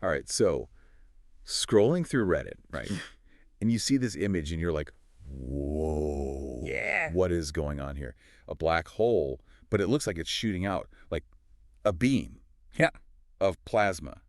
All right, so scrolling through Reddit, right? And you see this image and you're like, whoa, Yeah. what is going on here? A black hole, but it looks like it's shooting out like a beam Yeah. of plasma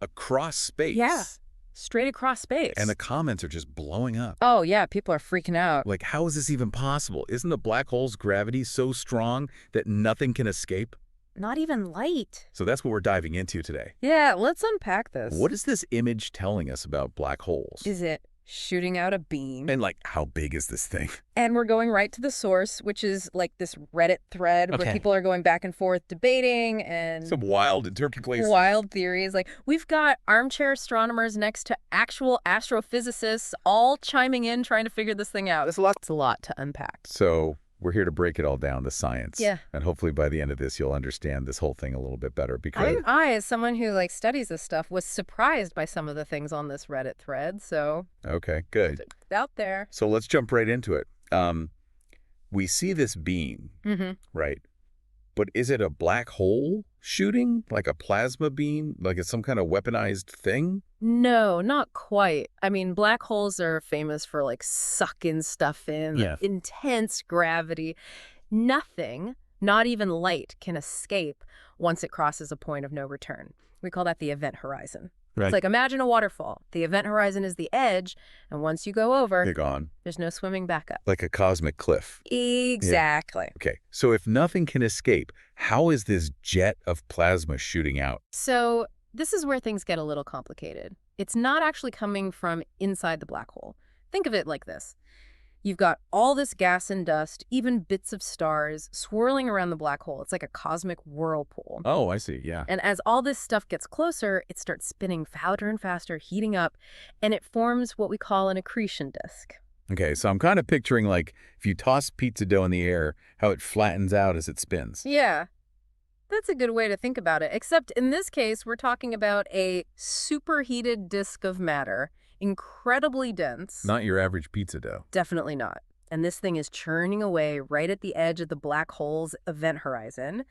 across Yeah. space. Straight across space. And the comments are just blowing up. Oh, yeah. People are freaking out. Like, how is this even possible? Isn't the black hole's gravity so strong that nothing can escape? Not even light. So that's what we're diving into today. Yeah, let's unpack this. What is this image telling us about black holes? Is it shooting out a beam? And like, how big is this thing? And we're going right to the source, which is like this Reddit thread where Okay. people are going back and forth debating and Some wild interpretation. wild theories. Like, we've got armchair astronomers next to actual astrophysicists all chiming in trying to figure this thing out. It's a lot to unpack. So we're here to break it all down, the science. Yeah. And hopefully by the end of this, you'll understand this whole thing a little bit better because I, as someone who like studies this stuff, was surprised by some of the things on this Reddit thread. So okay, good. it's out there. So let's jump right into it. We see this beam, Mm-hmm. right? But is it a black hole shooting? Like a plasma beam? Like it's some kind of weaponized thing? No, not quite. I mean, black holes are famous for like sucking stuff in, Yeah. intense gravity. Nothing, not even light, can escape once it crosses a point of no return. We call that the event horizon. Right. It's like, imagine a waterfall. The event horizon is the edge, and once you go over, They're gone. there's no swimming back up. Like a cosmic cliff. Exactly. Okay, so if nothing can escape, how is this jet of plasma shooting out? So this is where things get a little complicated. It's not actually coming from inside the black hole. Think of it like this. You've got all this gas and dust, even bits of stars, swirling around the black hole. It's like a cosmic whirlpool. Oh, I see, yeah. And as all this stuff gets closer, it starts spinning faster and faster, heating up, and it forms what we call an accretion disk. Okay, so I'm kind of picturing like if you toss pizza dough in the air, how it flattens out as it spins. Yeah, that's a good way to think about it. Except in this case, we're talking about a superheated disk of matter, incredibly dense. Not your average pizza dough. Definitely not. And this thing is churning away right at the edge of the black hole's event horizon.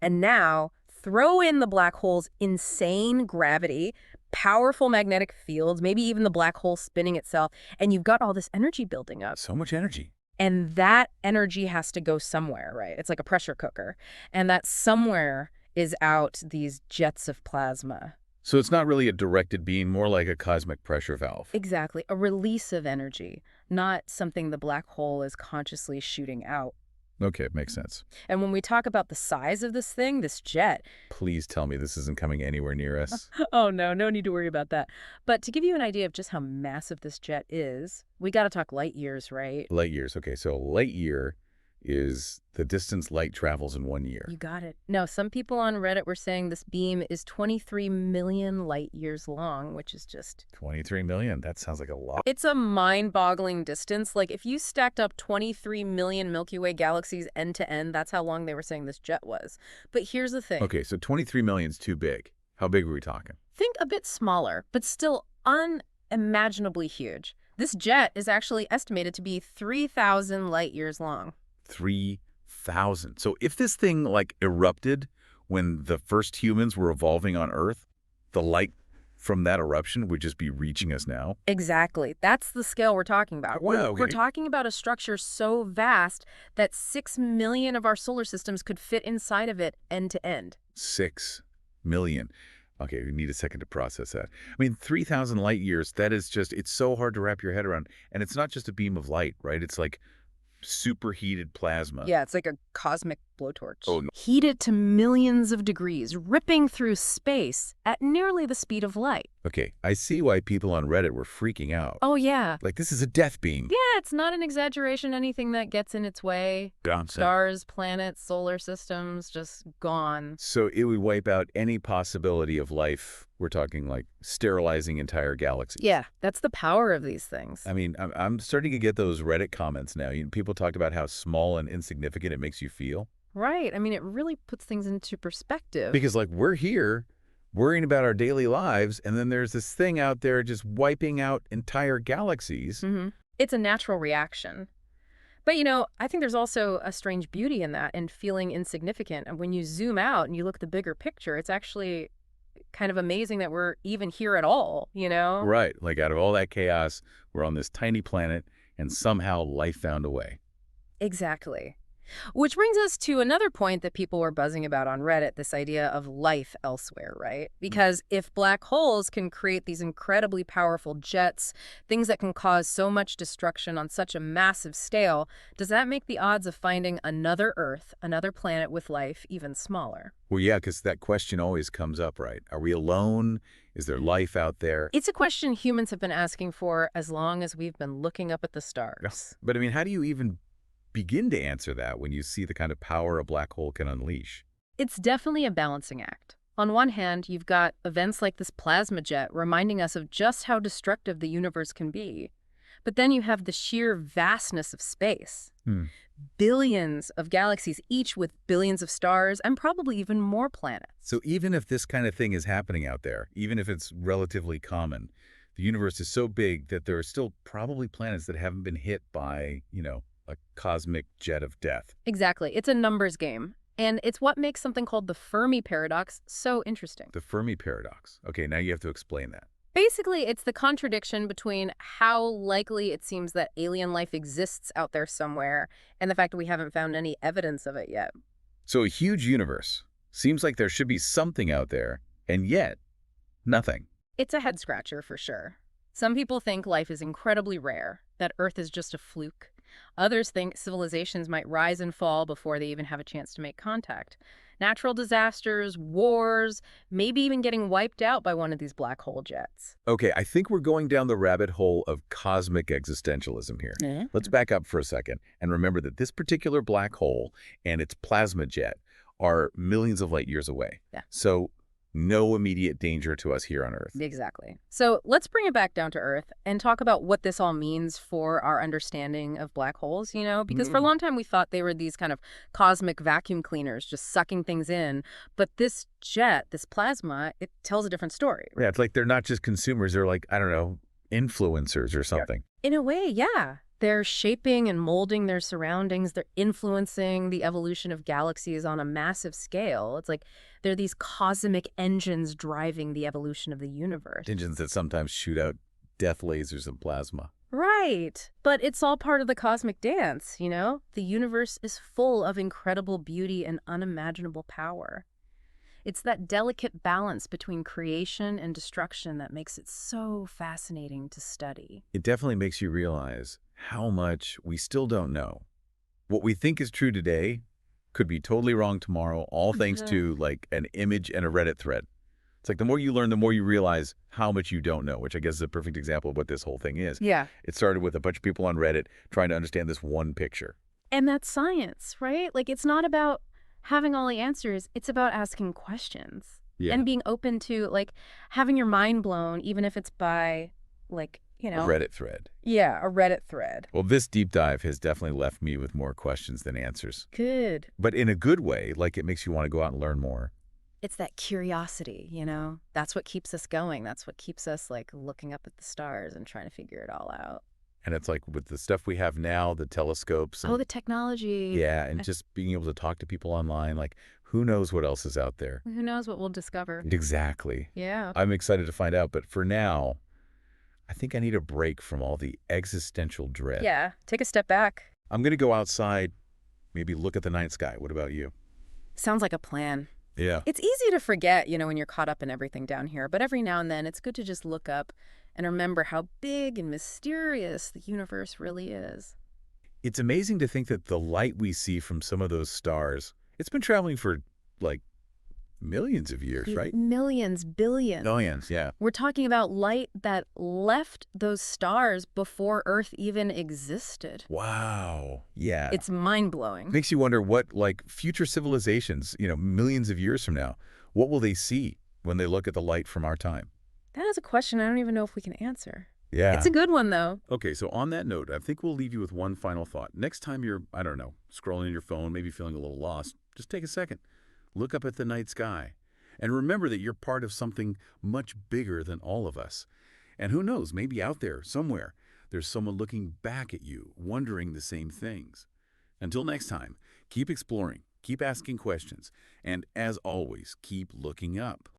And now, throw in the black hole's insane gravity, powerful magnetic fields, maybe even the black hole spinning itself, and you've got all this energy building up. So much energy. And that energy has to go somewhere, right? It's like a pressure cooker. And that somewhere is out these jets of plasma. So it's not really a directed beam, more like a cosmic pressure valve. Exactly. A release of energy, not something the black hole is consciously shooting out. Okay, it makes sense. And when we talk about the size of this thing, this jet, Please tell me this isn't coming anywhere near us. oh no need to worry about that. But to give you an idea of just how massive this jet is, we got to talk light years, right? Light years. Okay, so light year is the distance light travels in 1 year. You got it. No, some people on Reddit were saying this beam is 23 million light years long, which is just... 23 million. That sounds like a lot. It's a mind-boggling distance. Like, if you stacked up 23 million Milky Way galaxies end to end, that's how long they were saying this jet was. But here's the thing. Okay, so 23 million is too big. How big are we talking? Think a bit smaller, but still unimaginably huge. This jet is actually estimated to be 3,000 light years long. 3,000. So if this thing like erupted when the first humans were evolving on Earth, the light from that eruption would just be reaching us now. Exactly. That's the scale we're talking about. Wow, We're okay. talking about a structure so vast that 6 million of our solar systems could fit inside of it end to end. 6 million. Okay, we need a second to process that. I mean, 3,000 light years, that is just, it's so hard to wrap your head around. And it's not just a beam of light, right? It's like superheated plasma. Yeah, it's like a cosmic blowtorch. Oh, no. Heated to millions of degrees, ripping through space at nearly the speed of light. Okay, I see why people on Reddit were freaking out. Oh, yeah. Like, this is a death beam. Yeah, it's not an exaggeration. Anything that gets in its way. Stars, planets, solar systems, just gone. So it would wipe out any possibility of life. We're talking like sterilizing entire galaxies. Yeah, that's the power of these things. I mean, I'm starting to get those Reddit comments now. People talked about how small and insignificant it makes you feel. Right. I mean, it really puts things into perspective. Because like we're here worrying about our daily lives, and then there's this thing out there just wiping out entire galaxies. Mm-hmm. It's a natural reaction. But, you know, I think there's also a strange beauty in that and feeling insignificant. And when you zoom out and you look at the bigger picture, it's actually kind of amazing that we're even here at all, you know? Right. Like out of all that chaos, we're on this tiny planet and somehow life found a way. Exactly. Which brings us to another point that people were buzzing about on Reddit, this idea of life elsewhere, right? Because if black holes can create these incredibly powerful jets, things that can cause so much destruction on such a massive scale, does that make the odds of finding another Earth, another planet with life, even smaller? Well, yeah, because that question always comes up, right? Are we alone? Is there life out there? It's a question humans have been asking for as long as we've been looking up at the Yeah. stars. But I mean, how do you even begin to answer that when you see the kind of power a black hole can unleash? It's definitely a balancing act. On one hand, you've got events like this plasma jet reminding us of just how destructive the universe can be. But then you have the sheer vastness of space. Hmm. Billions of galaxies, each with billions of stars and probably even more planets. So even if this kind of thing is happening out there, even if it's relatively common, the universe is so big that there are still probably planets that haven't been hit by, a cosmic jet of death. Exactly. It's a numbers game. And it's what makes something called the Fermi paradox so interesting. The Fermi paradox. Okay, now you have to explain that. Basically, it's the contradiction between how likely it seems that alien life exists out there somewhere and the fact that we haven't found any evidence of it yet. So a huge universe. Seems like there should be something out there, and yet, nothing. It's a head scratcher for sure. Some people think life is incredibly rare, that Earth is just a fluke. Others think civilizations might rise and fall before they even have a chance to make contact. Natural disasters, wars, maybe even getting wiped out by one of these black hole jets. Okay, I think we're going down the rabbit hole of cosmic existentialism here. Yeah. Let's back up for a second and remember that this particular black hole and its plasma jet are millions of light years away. Yeah. So no immediate danger to us here on Earth. Exactly. So let's bring it back down to Earth and talk about what this all means for our understanding of black holes, because for a long time we thought they were these kind of cosmic vacuum cleaners just sucking things in. But this jet, this plasma, it tells a different story. Yeah, it's like they're not just consumers, they're like, I don't know, influencers or something. In a way, yeah. They're shaping and molding their surroundings. They're influencing the evolution of galaxies on a massive scale. It's like they're these cosmic engines driving the evolution of the universe. Engines that sometimes shoot out death lasers and plasma. Right. But it's all part of the cosmic dance, The universe is full of incredible beauty and unimaginable power. It's that delicate balance between creation and destruction that makes it so fascinating to study. It definitely makes you realize how much we still don't know. What we think is true today could be totally wrong tomorrow, all thanks to like an image and a Reddit thread. It's like the more you learn, the more you realize how much you don't know, which I guess is a perfect example of what this whole thing is. Yeah. It started with a bunch of people on Reddit trying to understand this one picture. And that's science, right? Like, it's not about having all the answers. It's about asking questions and being open to, like, having your mind blown, even if it's by, like, A Reddit thread. Yeah, a Reddit thread. Well, this deep dive has definitely left me with more questions than answers. Good. But in a good way, like it makes you want to go out and learn more. It's that curiosity, That's what keeps us going. That's what keeps us, like, looking up at the stars and trying to figure it all out. And it's like with the stuff we have now, the telescopes. And, Oh, the technology. yeah, and just being able to talk to people online, like who knows what else is out there. Who knows what we'll discover. Exactly. Yeah. I'm excited to find out, but for now, I think I need a break from all the existential dread. Yeah. Take a step back. I'm going to go outside, maybe look at the night sky. What about you? Sounds like a plan. Yeah. It's easy to forget, when you're caught up in everything down here, but every now and then it's good to just look up and remember how big and mysterious the universe really is. It's amazing to think that the light we see from some of those stars, it's been traveling for like millions of years, right? Millions, billions. Millions, yeah. We're talking about light that left those stars before Earth even existed. Wow. Yeah. It's mind-blowing. Makes you wonder what, like, future civilizations, millions of years from now, what will they see when they look at the light from our time? That is a question I don't even know if we can answer. Yeah. It's a good one, though. Okay, so on that note, I think we'll leave you with one final thought. Next time you're, I don't know, scrolling your phone, maybe feeling a little lost, just take a second. Look up at the night sky. And remember that you're part of something much bigger than all of us. And who knows, maybe out there, somewhere, there's someone looking back at you, wondering the same things. Until next time, keep exploring, keep asking questions, and as always, keep looking up.